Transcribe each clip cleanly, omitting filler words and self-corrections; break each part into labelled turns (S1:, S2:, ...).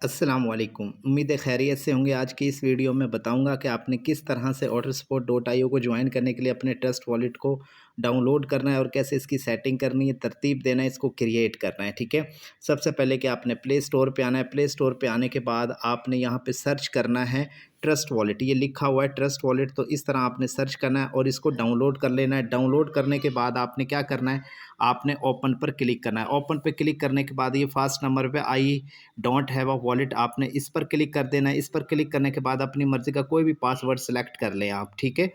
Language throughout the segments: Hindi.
S1: अस्सलाम वालेकुम। उम्मीद है खैरियत से होंगे। आज की इस वीडियो में बताऊंगा कि आपने किस तरह से autospot.io को ज्वाइन करने के लिए अपने ट्रस्ट वॉलेट को डाउनलोड करना है और कैसे इसकी सेटिंग करनी है, तरतीब देना है, इसको क्रिएट करना है। ठीक है, सबसे पहले कि आपने प्ले स्टोर पे आना है। प्ले स्टोर पे आने के बाद आपने यहाँ पे सर्च करना है ट्रस्ट वॉलेट। ये लिखा हुआ है ट्रस्ट वॉलेट, तो इस तरह आपने सर्च करना है और इसको डाउनलोड कर लेना है। डाउनलोड करने के बाद आपने क्या करना है, आपने ओपन पर क्लिक करना है। ओपन पर क्लिक करने के बाद ये फर्स्ट नंबर पे I don't have a wallet, आपने इस पर क्लिक कर देना है। इस पर क्लिक करने के बाद अपनी मर्ज़ी का कोई भी पासवर्ड सेलेक्ट कर लें आप। ठीक है,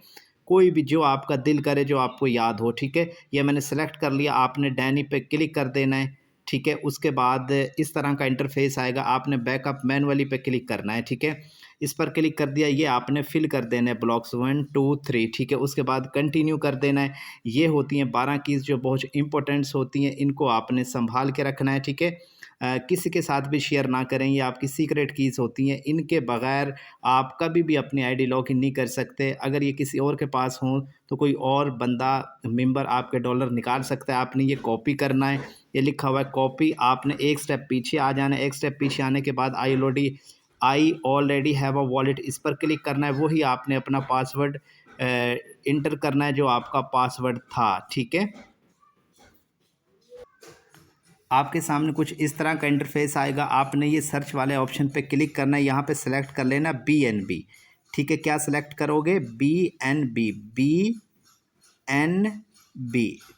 S1: कोई भी जो आपका दिल करे, जो आपको याद हो। ठीक है, ये मैंने सेलेक्ट कर लिया। आपने डैनी पे क्लिक कर देना है। ठीक है, उसके बाद इस तरह का इंटरफेस आएगा। आपने बैकअप मैनुअली पे क्लिक करना है। ठीक है, इस पर क्लिक कर दिया। ये आपने फिल कर देना है ब्लॉक्स 1 2 3। ठीक है, उसके बाद कंटिन्यू कर देना है। ये होती हैं 12 कीज़ जो बहुत इंपॉर्टेंट्स होती हैं, इनको आपने संभाल के रखना है। ठीक है, किसी के साथ भी शेयर ना करें, ये आपकी सीक्रेट कीज़ होती हैं। इनके बगैर आप कभी भी अपनी आईडी लॉगिन नहीं कर सकते। अगर ये किसी और के पास हों तो कोई और बंदा मेंबर आपके डॉलर निकाल सकता है। आपने ये कॉपी करना है। ये लिखा हुआ है कॉपी। आपने एक स्टेप पीछे आ जाना है। एक स्टेप पीछे आने के बाद I already have a wallet, इस पर क्लिक करना है। वही आपने अपना पासवर्ड इंटर करना है जो आपका पासवर्ड था। ठीक है, आपके सामने कुछ इस तरह का इंटरफेस आएगा। आपने ये सर्च वाले ऑप्शन पे क्लिक करना है। यहाँ पे सेलेक्ट कर लेना BNB। ठीक है, क्या सेलेक्ट करोगे? BNB।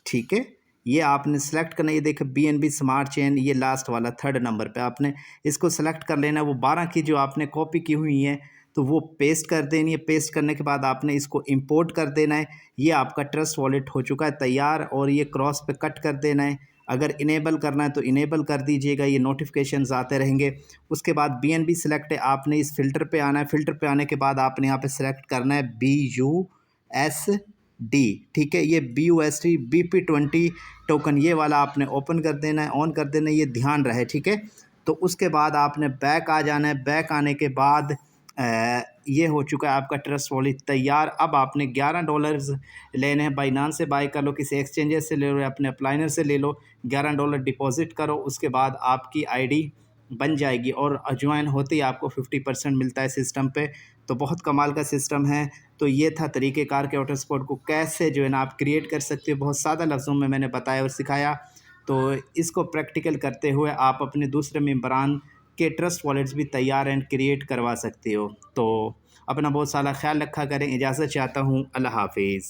S1: ठीक है, ये आपने सेलेक्ट करना है। ये देखो BNB स्मार्ट चेन, ये लास्ट वाला थर्ड नंबर पे आपने इसको सेलेक्ट कर लेना है। वो 12 की जो आपने कॉपी की हुई है तो वो पेस्ट कर देनी है। पेस्ट करने के बाद आपने इसको इंपोर्ट कर देना है। ये आपका ट्रस्ट वॉलेट हो चुका है तैयार, और ये क्रॉस पे कट कर देना है। अगर इनेबल करना है तो इनेबल कर दीजिएगा, ये नोटिफिकेशंस आते रहेंगे। उसके बाद BNB सेलेक्ट है। आपने इस फ़िल्टर पे आना है। फ़िल्टर पे आने के बाद आपने यहाँ पे सेलेक्ट करना है BUSD। ठीक है, ये BUSD BP20 टोकन, ये वाला आपने ओपन कर देना है, ऑन कर देना है। ये ध्यान रहे। ठीक है, तो उसके बाद आपने बैक आ जाना है। बैक आने के बाद ये हो चुका है आपका ट्रस्ट वॉलेट तैयार। अब आपने $11 लेने हैं। बाइनांस से बाय कर लो, किसी एक्सचेंजर से ले लो, या अपने अप्लाइनर से ले लो। $11 डिपॉजिट करो, उसके बाद आपकी आईडी बन जाएगी और ज्वाइन होते ही आपको 50% मिलता है सिस्टम पे। तो बहुत कमाल का सिस्टम है। तो ये था तरीक़ेकार के ऑटोस्पॉट को कैसे जो है ना आप क्रिएट कर सकते हो। बहुत सादा लफ्ज़ों में मैंने बताया और सिखाया। तो इसको प्रैक्टिकल करते हुए आप अपने दूसरे मेंबरान के ट्रस्ट वॉलेट्स भी तैयार एंड क्रिएट करवा सकते हो। तो अपना बहुत सारा ख्याल रखा करें। इजाज़त चाहता हूँ। अल्लाह हाफिज़।